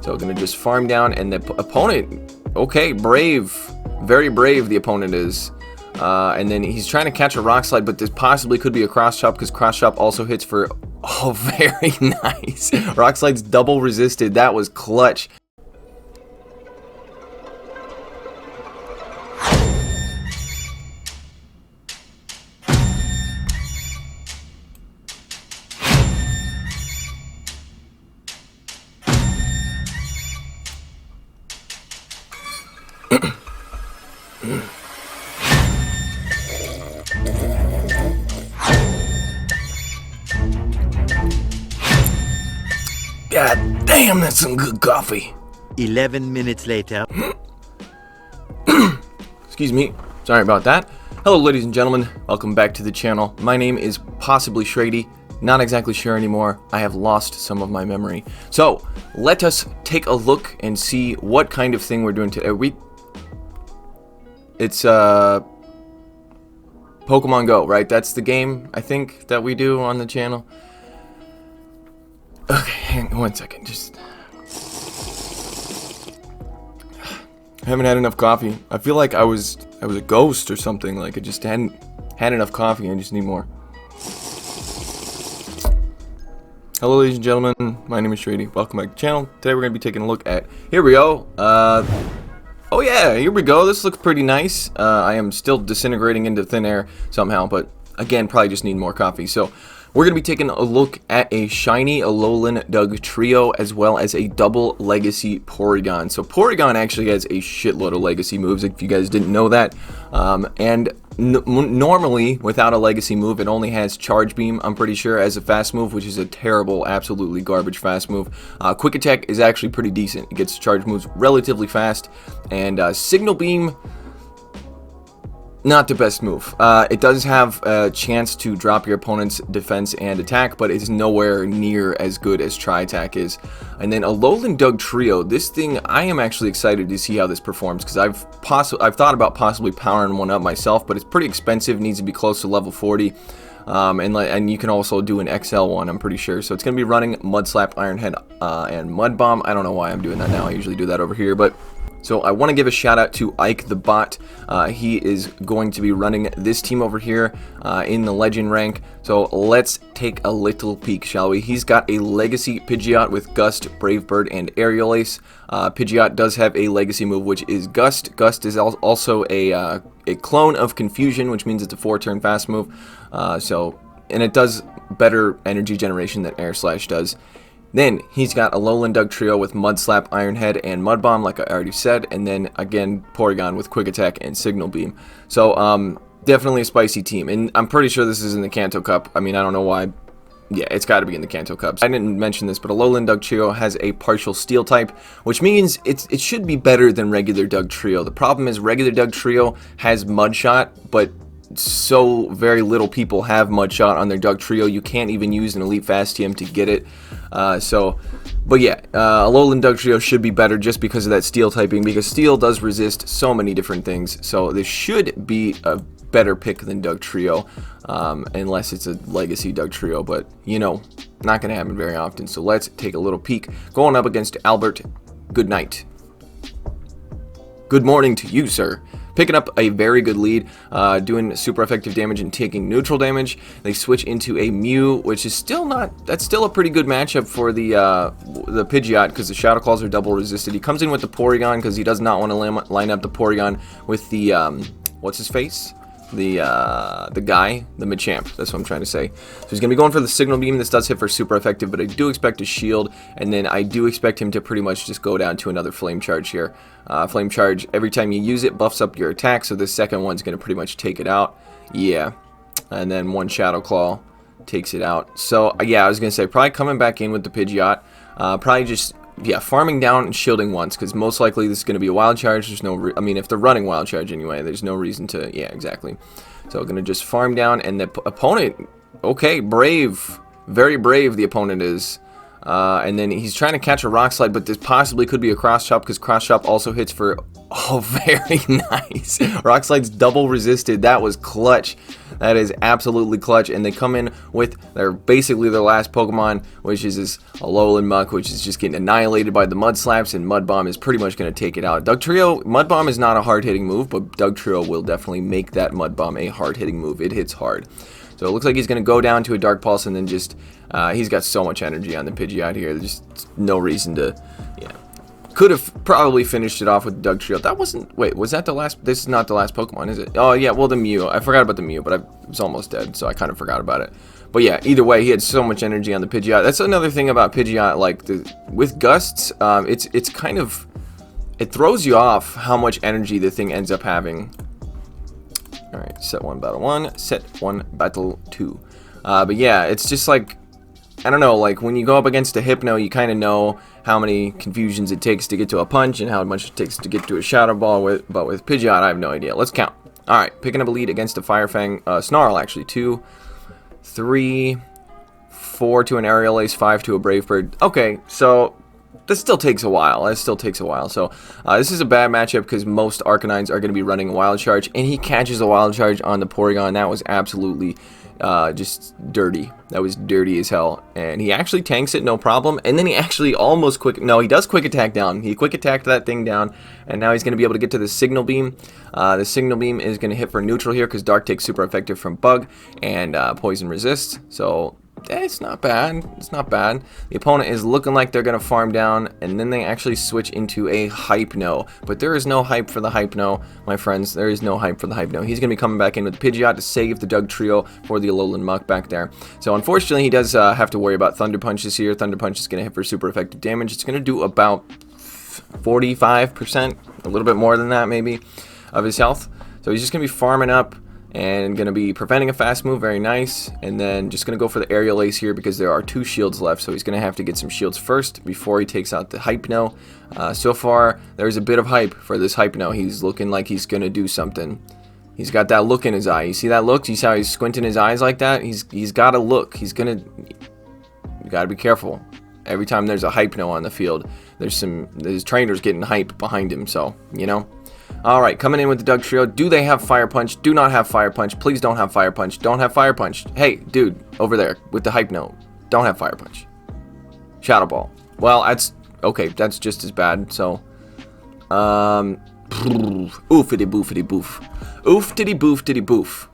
So gonna just farm down, and the opponent, okay, brave, very brave the opponent is. And then he's trying to catch a Rock Slide, but this possibly could be a Cross Chop, because Cross Chop also hits for, oh, very nice. Rock Slide's double resisted, that was clutch. God damn, that's some good coffee. 11 minutes later. Excuse me, sorry about that. Hello ladies and gentlemen, welcome back to the channel. My name is possibly Shrady, not exactly sure anymore. I have lost some of my memory. So, let us take a look and see what kind of thing we're doing today. It's Pokemon Go, right? That's the game, I think, that we do on the channel. Okay, hang on one second, just... I haven't had enough coffee. I feel like I was a ghost or something, like I just hadn't had enough coffee, I just need more. Hello ladies and gentlemen, my name is Shrady, welcome back to the channel. Today we're going to be taking a look at, here we go, oh yeah, here we go, this looks pretty nice. I am still disintegrating into thin air somehow, but again, probably just need more coffee. So, we're going to be taking a look at a shiny Alolan Dugtrio as well as a double legacy Porygon. So Porygon actually has a shitload of legacy moves, if you guys didn't know that. And normally, without a legacy move, it only has Charge Beam, I'm pretty sure, as a fast move, which is a terrible, absolutely garbage fast move. Quick Attack is actually pretty decent. It gets charge moves relatively fast. And Signal Beam... not the best move. It does have a chance to drop your opponent's defense and attack, but it's nowhere near as good as Tri-Attack is. And then Alolan Dugtrio, this thing, I am actually excited to see how this performs, because I've thought about possibly powering one up myself, but it's pretty expensive, needs to be close to level 40. And you can also do an XL one, I'm pretty sure. So it's going to be running Mud Slap, Iron Head, and Mud Bomb. I don't know why I'm doing that now. I usually do that over here, but... So I want to give a shout out to IkeTheBot. He is going to be running this team over here in the Legend rank. So let's take a little peek, shall we? He's got a Legacy Pidgeot with Gust, Brave Bird, and Aerial Ace. Pidgeot does have a Legacy move, which is Gust. Gust is also a clone of Confusion, which means it's a 4-turn fast move. And it does better energy generation than Air Slash does. Then, he's got Alolan Dugtrio with Mud Slap, Iron Head, and Mud Bomb, like I already said. And then, again, Porygon with Quick Attack and Signal Beam. So, definitely a spicy team. And I'm pretty sure this is in the Kanto Cup. I mean, I don't know why. Yeah, it's got to be in the Kanto Cup. I didn't mention this, but Alolan Dugtrio has a partial Steel type, which means it should be better than regular Dugtrio. The problem is regular Dugtrio has Mud Shot, but... so very little people have Mud Shot on their Dugtrio. You can't even use an Elite Fast TM to get it. But yeah, Alolan Dugtrio should be better just because of that Steel typing, because Steel does resist so many different things. So this should be a better pick than Dugtrio, unless it's a Legacy Dugtrio. But, you know, not going to happen very often. So let's take a little peek. Going up against Albert. Good night. Good morning to you, sir. Picking up a very good lead, doing super effective damage and taking neutral damage. They switch into a Mew, which is still not, that's still a pretty good matchup for the Pidgeot, because the Shadow Claws are double resisted. He comes in with the Porygon, because he does not want to line up the Porygon with the, what's his face? The guy, the Machamp, that's what I'm trying to say. So he's going to be going for the Signal Beam. This does hit for super effective, but I do expect a shield, and then I do expect him to pretty much just go down to another Flame Charge here. Flame Charge, every time you use it, buffs up your attack, so this second one's going to pretty much take it out. Yeah, and then one Shadow Claw takes it out. So, yeah, I was going to say, probably coming back in with the Pidgeot, probably just... yeah, farming down and shielding once, because most likely this is going to be a Wild Charge. There's no, I mean, if they're running Wild Charge anyway, there's no reason to, yeah, exactly. So going to just farm down, and the opponent, okay, brave, very brave the opponent is. And then he's trying to catch a Rock Slide, but this possibly could be a Cross Chop because Cross Chop also hits for... Oh, very nice. Rock Slide's double resisted. That was clutch. That is absolutely clutch. And they come in with basically their last Pokemon, which is this Alolan Muck, which is just getting annihilated by the Mud Slaps, and Mud Bomb is pretty much going to take it out. Dugtrio, Mud Bomb is not a hard-hitting move, but Dugtrio will definitely make that Mud Bomb a hard-hitting move. It hits hard. So it looks like he's going to go down to a Dark Pulse and then just... he's got so much energy on the Pidgeot here. There's just no reason to... Yeah. Could have probably finished it off with Dugtrio. That wasn't... Wait, was that the last... This is not the last Pokemon, is it? Oh, yeah, well, the Mew. I forgot about the Mew, but I was almost dead, so I kind of forgot about it. But yeah, either way, he had so much energy on the Pidgeot. That's another thing about Pidgeot, like, with Gusts, it's kind of... It throws you off how much energy the thing ends up having. Alright, set 1 battle 1, set 1 battle 2. But yeah, it's just like... I don't know, like when you go up against a Hypno, you kind of know how many confusions it takes to get to a punch and how much it takes to get to a Shadow Ball. But with Pidgeot, I have no idea. Let's count. Alright, picking up a lead against a Fire Fang, Snarl actually. 2, 3, 4 to an Aerial Ace, 5 to a Brave Bird. Okay, so this still takes a while. So this is a bad matchup because most Arcanines are going to be running Wild Charge, and he catches a Wild Charge on the Porygon. That was absolutely just dirty. That was dirty as hell. And he actually tanks it, no problem. And then he actually almost he does quick attack down. He quick attacked that thing down, and now he's going to be able to get to the Signal Beam. The Signal Beam is going to hit for neutral here because Dark takes super effective from Bug and Poison Resist. So it's not bad. It's not bad. The opponent is looking like they're going to farm down, and then they actually switch into a Hypno. But there is no hype for the Hypno, my friends. There is no hype for the Hypno. He's going to be coming back in with the Pidgeot to save the Dugtrio for the Alolan Muck back there. So unfortunately, he does have to worry about Thunder Punches here. Thunder Punch is going to hit for super effective damage. It's going to do about 45%, a little bit more than that maybe, of his health. So he's just going to be farming up and going to be preventing a fast move, very nice, and then just going to go for the Aerial Ace here because there are 2 shields left, so he's going to have to get some shields first before he takes out the Hypno. So far, there's a bit of hype for this Hypno. He's looking like he's going to do something. He's got that look in his eye. You see that look? You see how he's squinting his eyes like that? He's got a look. He's going to... You got to be careful. Every time there's a Hypno on the field, there's trainers getting hype behind him, so, you know. Alright, coming in with the Dugtrio. Do they have Fire Punch? Do not have Fire Punch. Please don't have Fire Punch. Don't have Fire Punch. Hey, dude, over there with the Hypno. Don't have Fire Punch. Shadow Ball. Well, that's... Okay, that's just as bad, so... Oofity boofity boof. Oof titty boof titty boof.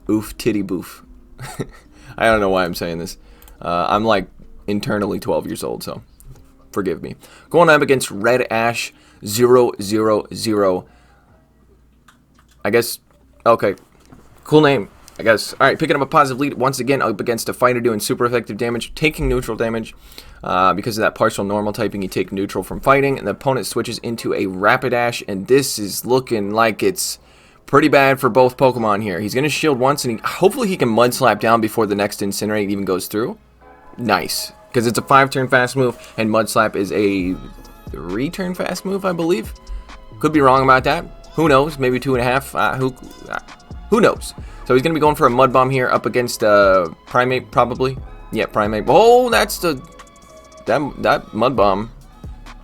Oof titty boof. I don't know why I'm saying this. I'm like internally 12 years old, so forgive me. Going up against Red Ash 000. I guess. Okay. Cool name, I guess. Alright, picking up a positive lead once again up against a fighter doing super effective damage, taking neutral damage. Because of that partial normal typing, you take neutral from fighting, and the opponent switches into a Rapidash, and this is looking like it's pretty bad for both Pokemon here. He's going to shield once, and hopefully he can Mud Slap down before the next Incinerate even goes through. Nice. Because it's a 5-turn fast move, and Mud Slap is a 3-turn fast move, I believe. Could be wrong about that. Who knows? Maybe 2.5. Who knows? So he's going to be going for a Mud Bomb here up against Primate, probably. Yeah, Primate. Oh, that's the... That Mud Bomb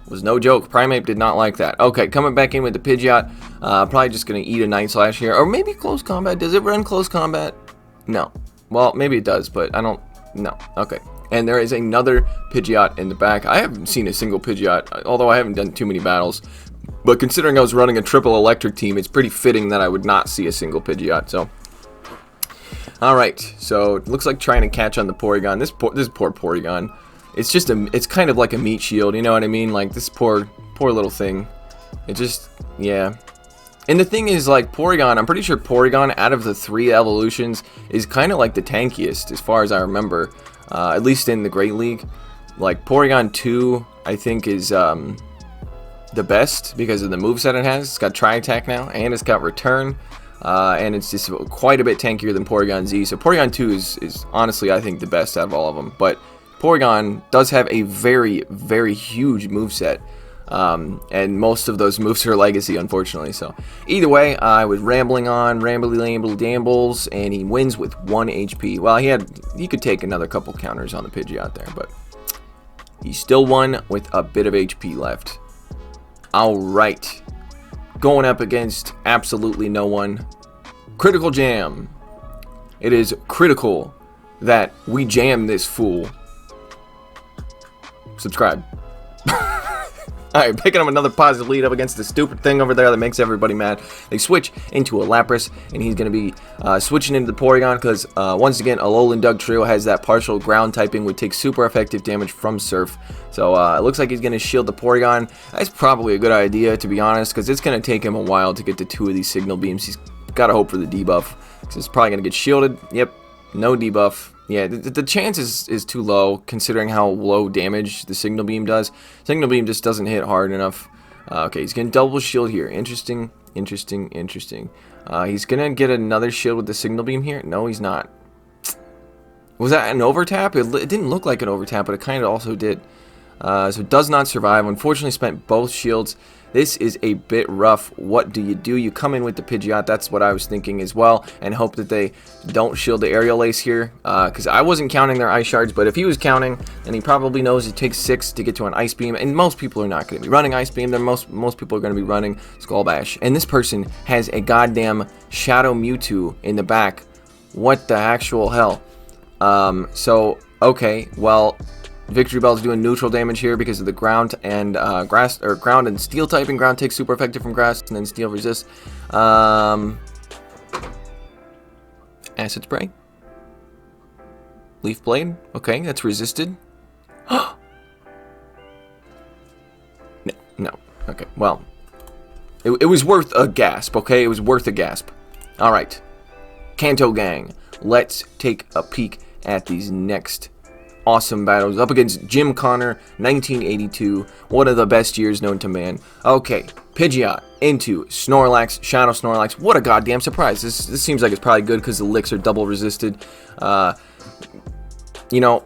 was no joke. Primate did not like that. Okay, coming back in with the Pidgeot. Probably just going to eat a Night Slash here. Or maybe Close Combat. Does it run Close Combat? No. Well, maybe it does, but I don't... No. Okay. And there is another Pidgeot in the back. I haven't seen a single Pidgeot, although I haven't done too many battles. But considering I was running a triple electric team, it's pretty fitting that I would not see a single Pidgeot, so... Alright, so it looks like trying to catch on the Porygon. This poor Porygon. It's kind of like a meat shield, you know what I mean? Like, this poor little thing. It just, yeah. And the thing is, like, Porygon, I'm pretty sure Porygon, out of the 3 evolutions, is kind of like the tankiest, as far as I remember. At least in the Great League. Like, Porygon 2, I think, is the best because of the moveset it has. It's got Tri-Attack now, and it's got Return. And it's just quite a bit tankier than Porygon Z. So Porygon 2 is honestly, I think, the best out of all of them. But Porygon does have a very, very huge moveset. And most of those moves are legacy, unfortunately. So either way, I was rambling on, ramble-dambles, and he wins with 1 HP. Well, he could take another couple counters on the Pidgeot there, but He still won with a bit of HP left. Alright. Going up against absolutely no one. Critical jam. It is critical that we jam this fool. Subscribe. Alright, picking up another positive lead up against the stupid thing over there that makes everybody mad. They switch into a Lapras, and he's going to be switching into the Porygon because, once again, ALOLAN DUGTRIO has that partial ground typing, would take super effective damage from Surf. So, it looks like he's going to shield the Porygon. That's probably a good idea, to be honest, because it's going to take him a while to get to 2 of these Signal Beams. He's got to hope for the debuff, because it's probably going to get shielded. Yep, no debuff. Yeah, the chance is too low, considering how low damage the Signal Beam does. Signal Beam just doesn't hit hard enough. Okay, he's getting double shield here. Interesting, interesting, interesting. He's going to get another shield with the Signal Beam here. No, he's not. Was that an overtap? It didn't look like an overtap, but it kind of also did. So it does not survive. Unfortunately, spent both shields. This is a bit rough. What do? You come in with the Pidgeot. That's what I was thinking as well, and hope that they don't shield the Aerial Ace here, because I wasn't counting their Ice Shards, but if he was counting, then he probably knows it takes 6 to get to an Ice Beam, and most people are not going to be running Ice Beam. Most people are going to be running Skull Bash, and this person has a goddamn Shadow Mewtwo in the back. What the actual hell? So, okay, well, Victory Bell's doing neutral damage here because of the ground and grass, or ground and steel typing. Ground takes super effective from grass, and then steel resists. Acid Spray. Leaf Blade. Okay, that's resisted. No. Okay, well, it was worth a gasp. Okay, it was worth a gasp. All right, Kanto gang. Let's take a peek at these next awesome battles up against Jim Connor, 1982, one of the best years known to man. Okay, Pidgeot into Snorlax, Shadow Snorlax. What a goddamn surprise. This seems like it's probably good because the licks are double resisted. You know,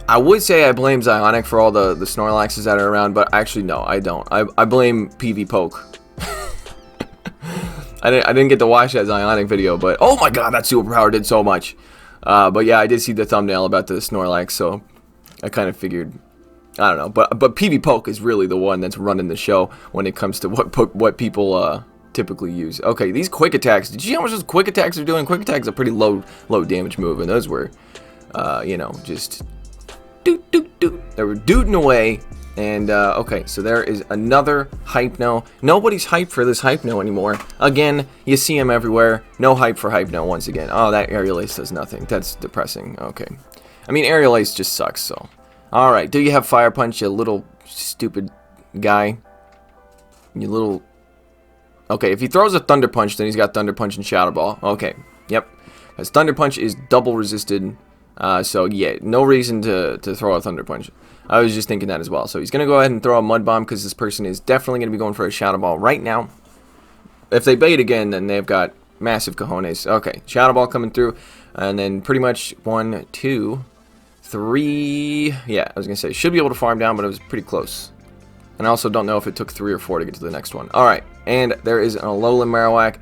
I would say I blame Zionic for all the Snorlaxes that are around, but actually no, I don't. I blame PV Poke. I didn't get to watch that Zionic video, but oh my god, that superpower did so much. But yeah, I did see the thumbnail about the Snorlax, so I kind of figured, I don't know. But PV Poke is really the one that's running the show when it comes to what people typically use. Okay, these quick attacks. Did you see how much those quick attacks are doing? Quick attacks are a pretty low damage move, and those were, you know, just doot doot doot. They were dooting away. And, okay, so there is another Hypno. Nobody's hyped for this Hypno anymore. Again, you see him everywhere. No hype for Hypno once again. Oh, that Aerial Ace does nothing. That's depressing. Okay. I mean, Aerial Ace just sucks, so. Alright, do you have Fire Punch, you little stupid guy? You little... Okay, if he throws a Thunder Punch, then he's got Thunder Punch and Shadow Ball. Okay, yep. Because Thunder Punch is double resisted. So, yeah, no reason to throw a Thunder Punch. I was just thinking that as well. So he's going to go ahead and throw a Mud Bomb because this person is definitely going to be going for a Shadow Ball right now. If they bait again, then they've got massive cojones. Okay, Shadow Ball coming through. And then pretty much 1, 2, 3. Yeah, I was going to say, should be able to farm down, but it was pretty close. And I also don't know if it took 3 or 4 to get to the next one. Alright, and there is an Alolan Marowak.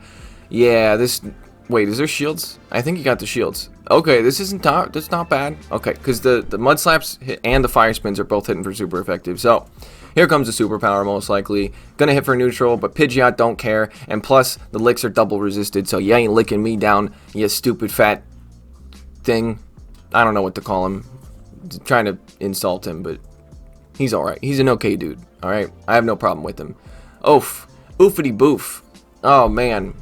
Yeah, this... Wait, is there shields? I think he got the shields. Okay, this isn't top. That's not bad. Okay, because the Mud Slaps hit and the Fire Spins are both hitting for super effective. So, here comes the superpower most likely. Gonna hit for neutral, but Pidgeot don't care. And plus, the licks are double resisted, so you ain't licking me down, you stupid fat thing. I don't know what to call him. I'm trying to insult him, but he's alright. He's an okay dude, alright? I have no problem with him. Oof. Oofity boof. Oh, man.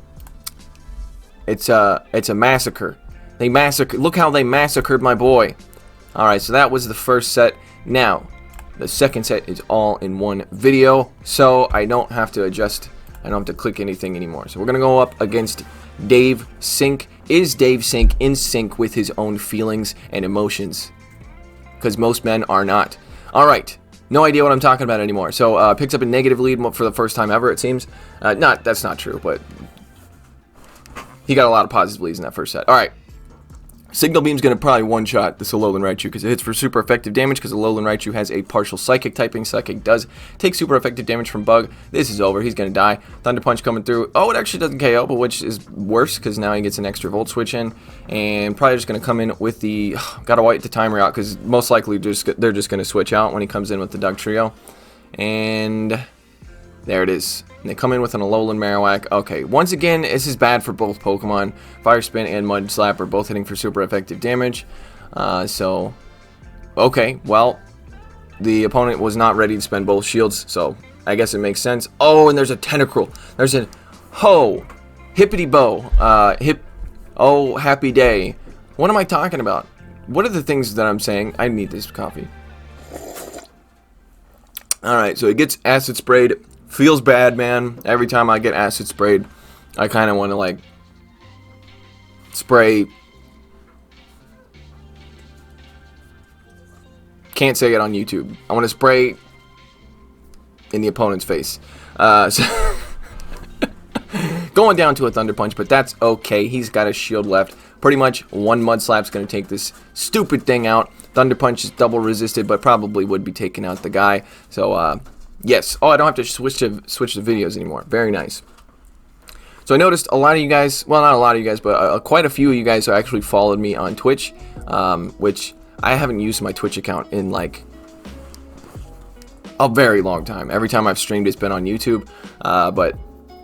It's a massacre. They massacred. Look how they massacred my boy. Alright, so that was the first set. Now, the second set is all in one video, so I don't have to adjust. I don't have to click anything anymore. So we're gonna go up against Dave Sync. Is Dave Sync in sync with his own feelings and emotions? Because most men are not. Alright. No idea what I'm talking about anymore. So, picks up a negative lead for the first time ever, it seems. That's not true, but he got a lot of positive leads in that first set. Alright. Signal Beam's going to probably one-shot this Alolan Raichu because it hits for super effective damage because Alolan Raichu has a partial Psychic typing. Psychic does take super effective damage from Bug. This is over. He's going to die. Thunder Punch coming through. Oh, it actually doesn't KO, but which is worse because now he gets an extra Volt Switch in. And probably just going to come in with the... Gotta wait the timer out because most likely they're just going to switch out when he comes in with the Dugtrio. And... there it is. And they come in with an Alolan Marowak. Okay, once again, this is bad for both Pokemon. Fire Spin and Mud Slap are both hitting for super effective damage. So, okay, well, the opponent was not ready to spend both shields, so I guess it makes sense. Oh, and there's a Tentacruel. There's a Hippity Bow. Oh, happy day. What am I talking about? What are the things that I'm saying? I need this coffee. Alright, so it gets acid sprayed. Feels bad, man. Every time I get acid sprayed, I kind of want to, like, spray. Can't say it on YouTube. I want to spray in the opponent's face. So going down to a Thunder Punch, but that's okay. He's got a shield left. Pretty much one Mud Slap's going to take this stupid thing out. Thunder Punch is double resisted, but probably would be taking out the guy. So, yes. Oh, I don't have to switch the videos anymore. Very nice. So I noticed a lot of you guys, well, not a lot of you guys, but quite a few of you guys actually followed me on Twitch, which I haven't used my Twitch account in, like, a very long time. Every time I've streamed, it's been on YouTube, but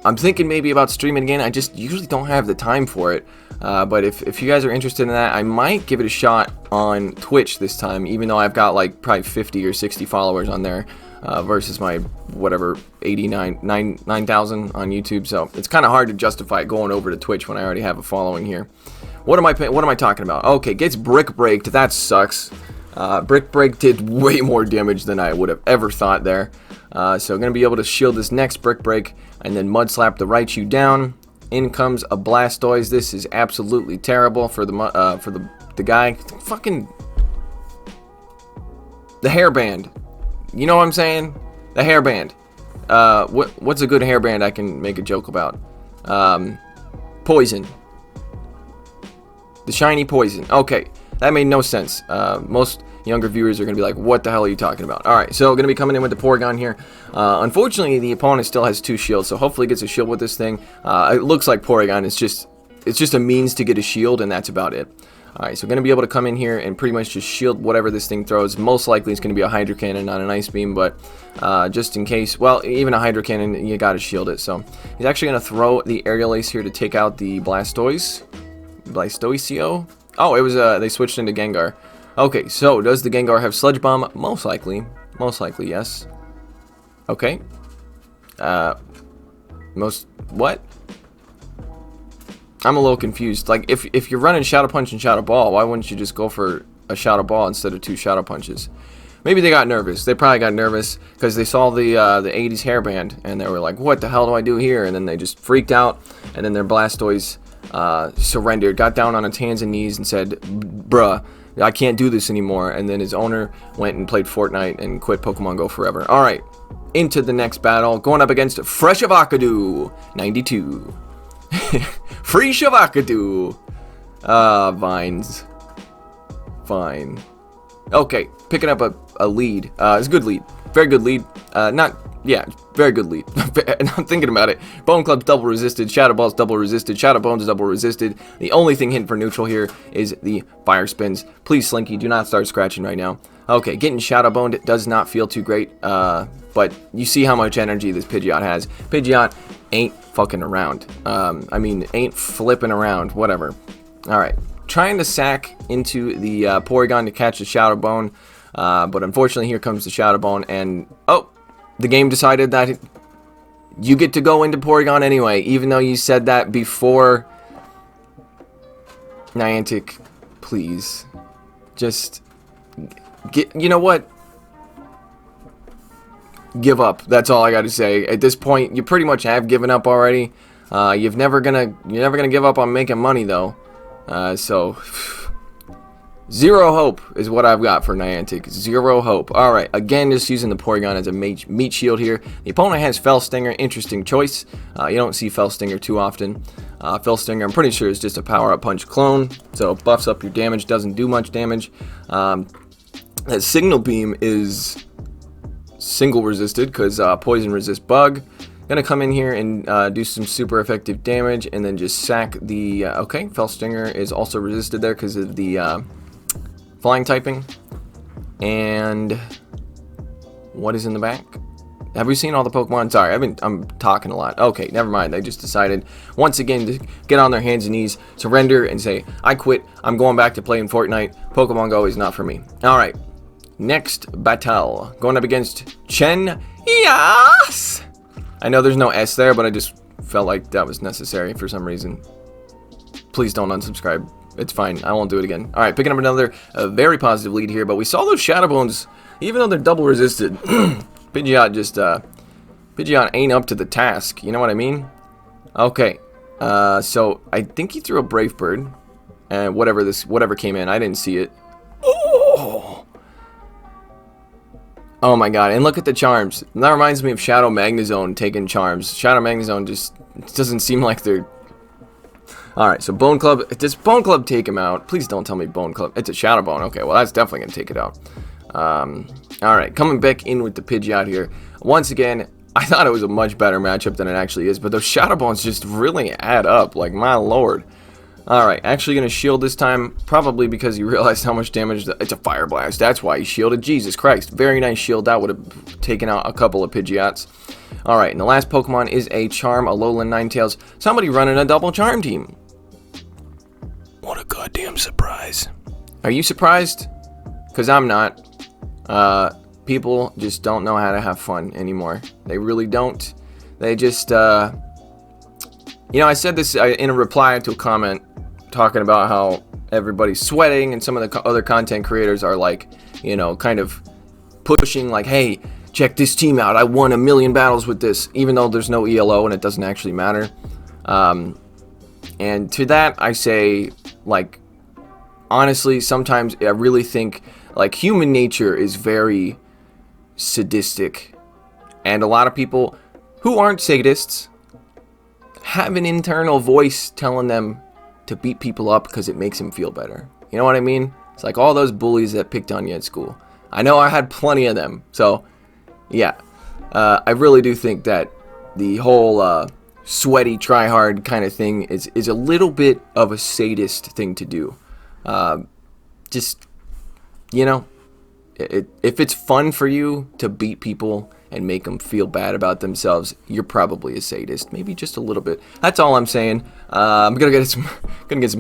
I'm thinking maybe about streaming again. I just usually don't have the time for it. But if you guys are interested in that, I might give it a shot on Twitch this time, even though I've got like probably 50 or 60 followers on there versus my whatever 9,000 on YouTube. So it's kind of hard to justify going over to Twitch when I already have a following here. What am I talking about? Okay, gets Brick Breaked. That sucks. Brick Break did way more damage than I would have ever thought there. So going to be able to shield this next Brick Break and then Mud Slap the Raichu down. In comes a Blastoise. This is absolutely terrible for the guy. Fucking the hairband. You know what I'm saying? The hairband. What's a good hairband I can make a joke about? Poison. The shiny poison. Okay, that made no sense. Most younger viewers are going to be like, what the hell are you talking about? Alright, so going to be coming in with the Porygon here. Unfortunately, the opponent still has 2 shields, so hopefully gets a shield with this thing. It looks like Porygon is just a means to get a shield, and that's about it. Alright, so going to be able to come in here and pretty much just shield whatever this thing throws. Most likely it's going to be a Hydro Cannon, not an Ice Beam, but just in case, well, even a Hydro Cannon, you got to shield it. So he's actually going to throw the Aerial Ace here to take out the Blastoise. Blastoiseo? Oh, it was, they switched into Gengar. Okay, so does the Gengar have Sludge Bomb? Most likely. Most likely, yes. Okay. What? I'm a little confused. Like, if you're running Shadow Punch and Shadow Ball, why wouldn't you just go for a Shadow Ball instead of 2 Shadow Punches? Maybe they got nervous. They probably got nervous because they saw the 80s hairband, and they were like, what the hell do I do here? And then they just freaked out, and then their Blastoise surrendered, got down on its hands and knees and said, bruh, I can't do this anymore. And then his owner went and played Fortnite and quit Pokemon Go forever. Alright, into the next battle, going up against Fresh Avocado 92. Free Shavakadu. Vines. Fine. Okay, picking up a lead. It's a good lead. Very good lead. Very good lead. I'm thinking about it. Bone Club's double resisted. Shadow Ball's double resisted. Shadow Bone's double resisted. The only thing hitting for neutral here is the Fire Spins. Please, Slinky, do not start scratching right now. Okay, getting Shadow Boned does not feel too great. But you see how much energy this Pidgeot has. Pidgeot ain't fucking around. I mean, ain't flipping around. Whatever. Alright. Trying to sack into the Porygon to catch the Shadow Bone. But unfortunately, here comes the Shadow Bone. And, oh, the game decided that you get to go into Porygon anyway. Even though you said that before. Niantic, please. Just get, you know what? Give up. That's all I got to say. At this point, you pretty much have given up already. You're never gonna give up on making money though. So Zero hope is what I've got for Niantic. Zero hope. Alright, again, just using the Porygon as a meat shield here. The opponent has Fell Stinger. Interesting choice. You don't see Fell Stinger too often. Fell Stinger, I'm pretty sure, is just a power-up punch clone. So it buffs up your damage, doesn't do much damage. That Signal Beam is single resisted because poison resist bug. Gonna come in here and do some super effective damage and then just sack the okay, Fell Stinger is also resisted there because of the flying typing. And what is in the back? Have we seen all the Pokemon? Sorry, I'm talking a lot. Okay, never mind. They just decided once again to get on their hands and knees, surrender, and say, I quit. I'm going back to playing Fortnite. Pokemon Go is not for me. Alright. Next battle. Going up against Chen. Yes! I know there's no S there, but I just felt like that was necessary for some reason. Please don't unsubscribe. It's fine. I won't do it again. Alright, picking up another very positive lead here, but we saw those Shadow Bones, even though they're double resisted. Pidgeot just, Pidgeot ain't up to the task. You know what I mean? Okay. So I think he threw a Brave Bird. And whatever came in, I didn't see it. Oh! Oh my god, and look at the charms. That reminds me of Shadow Magnezone taking charms. Shadow Magnezone just doesn't seem like they're... Alright, so Bone Club. Does Bone Club take him out? Please don't tell me Bone Club. It's a Shadow Bone. Okay, well that's definitely going to take it out. Alright, coming back in with the Pidgeot here. Once again, I thought it was a much better matchup than it actually is, but those Shadow Bones just really add up, like my lord. Alright, actually going to shield this time, probably because he realized how much damage... It's a Fire Blast, that's why he shielded. Jesus Christ, very nice shield. That would have taken out a couple of Pidgeots. Alright, and the last Pokemon is a Charm, Alolan Ninetales. Somebody running a double Charm team. What a goddamn surprise. Are you surprised? Because I'm not. People just don't know how to have fun anymore. They really don't. They just, you know, I said this in a reply to a comment talking about how everybody's sweating and some of the other content creators are like, you know, kind of pushing like, hey, check this team out. I won 1,000,000 battles with this, even though there's no ELO and it doesn't actually matter. And to that, I say, like, honestly, sometimes I really think, like, human nature is very sadistic. And a lot of people who aren't sadists have an internal voice telling them to beat people up because it makes them feel better. You know what I mean? It's like all those bullies that picked on you at school. I know I had plenty of them. So, yeah. I really do think that the whole sweaty, try-hard kind of thing is a little bit of a sadist thing to do. Just, you know, if it's fun for you to beat people and make them feel bad about themselves, you're probably a sadist. Maybe just a little bit. That's all I'm saying. I'm gonna get some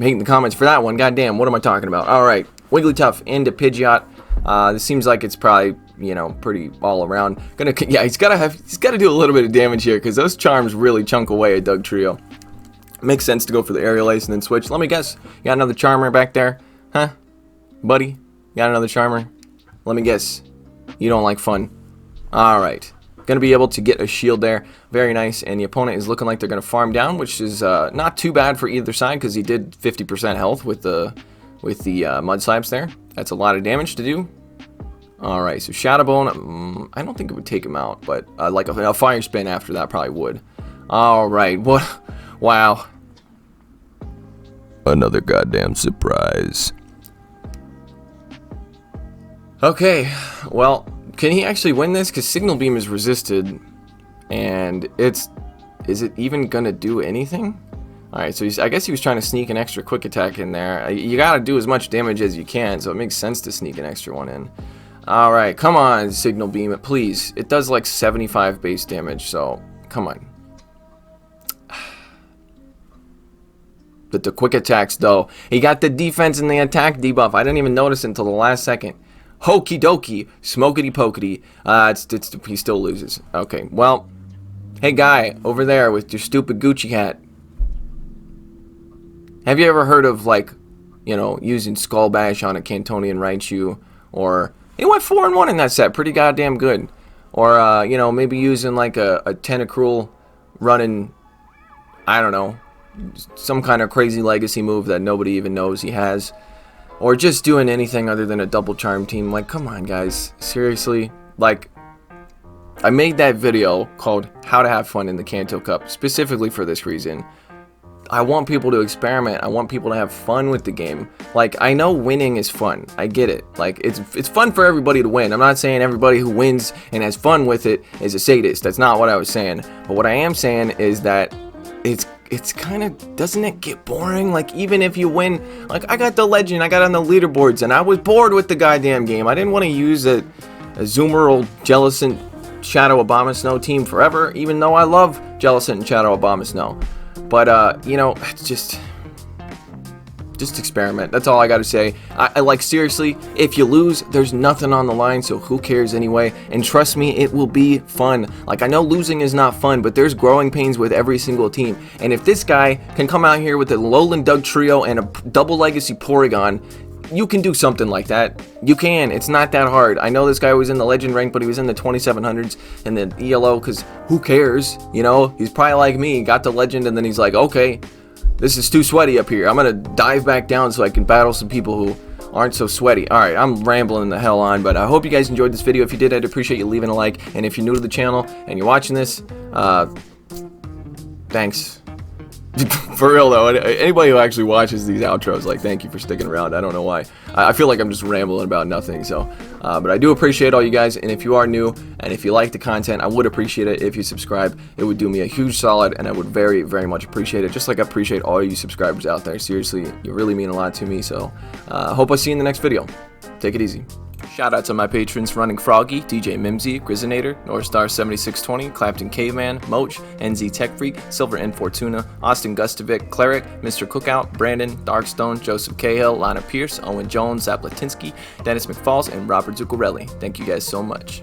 hate in the comments for that one. Goddamn, what am I talking about? All right, Wigglytuff into Pidgeot. This seems like it's probably, you know, pretty all around. Yeah, he's gotta do a little bit of damage here because those charms really chunk away at Dugtrio. Makes sense to go for the Aerial Ace and then switch. Let me guess, you got another Charmer back there, huh, buddy? You got another Charmer? Let me guess, you don't like fun. All right, gonna be able to get a shield there. Very nice, and the opponent is looking like they're gonna farm down, which is not too bad for either side because he did 50% health with the Mud Slaps there. That's a lot of damage to do. Alright, so Shadow Bone, I don't think it would take him out, but like a Fire Spin after that probably would. Alright, what? Wow. Another goddamn surprise. Okay, well, can he actually win this? Because Signal Beam is resisted, and is it even gonna do anything? Alright, so I guess he was trying to sneak an extra quick attack in there. You gotta do as much damage as you can, so it makes sense to sneak an extra one in. Alright, come on, Signal Beam, please. It does like 75 base damage, so come on. But the quick attacks, though, he got the defense and the attack debuff. I didn't even notice until the last second. Hokey dokey, smokety pokety. He still loses. Okay, well, hey guy over there with your stupid Gucci hat. Have you ever heard of, like, you know, using Skull Bash on a Cantonian Raichu? Or, he went 4-1 in that set, pretty goddamn good. Or, you know, maybe using, like, a Tentacruel running, I don't know, some kind of crazy legacy move that nobody even knows he has. or just doing anything other than a double charm team. Like, come on, guys, seriously. Like, I made that video called How to Have Fun in the Kanto Cup specifically for this reason. I want people to experiment. I want people to have fun with the game. Like, I know winning is fun. I get it. Like, it's fun for everybody to win. I'm not saying everybody who wins and has fun with it is a sadist. That's not what I was saying. But what I am saying is that it's kind of, doesn't it get boring? Like, even if you win, like, I got the legend, I got on the leaderboards, and I was bored with the goddamn game. I didn't want to use a Zoomer or Jellicent Shadow Obama Snow team forever, even though I love Jellicent and Shadow Obama Snow. But, you know, it's just experiment. That's all I gotta say. I like, seriously, if you lose, there's nothing on the line, so who cares anyway? And trust me, it will be fun. Like, I know losing is not fun, but there's growing pains with every single team. And if this guy can come out here with a Alolan Dugtrio and a double legacy Porygon, you can do something like that. You can. It's not that hard. I know this guy was in the legend rank, but he was in the 2700s in the ELO, because who cares? You know, he's probably like me, got the legend, and then he's like, okay, this is too sweaty up here. I'm going to dive back down so I can battle some people who aren't so sweaty. Alright, I'm rambling the hell on, but I hope you guys enjoyed this video. If you did, I'd appreciate you leaving a like. And if you're new to the channel and you're watching this, thanks. For real though, anybody who actually watches these outros, like, thank you for sticking around. I don't know why. I feel like I'm just rambling about nothing, so but I do appreciate all you guys. And if you are new and if you like the content, I would appreciate it if you subscribe. It would do me a huge solid, and I would very, very much appreciate it, just like I appreciate all you subscribers out there. Seriously, you really mean a lot to me. So I hope I see you in the next video. Take it easy. Shout out to my patrons: Running Froggy, DJ Mimsy, Grizzinator, Northstar7620, Clapton Caveman, Moach, NZ Tech Freak, Silver N Fortuna, Austin Gustovic, Cleric, Mr. Cookout, Brandon, Darkstone, Joseph Cahill, Lana Pierce, Owen Jones, Zaplatinsky, Dennis McFalls, and Robert Zuccarelli. Thank you guys so much.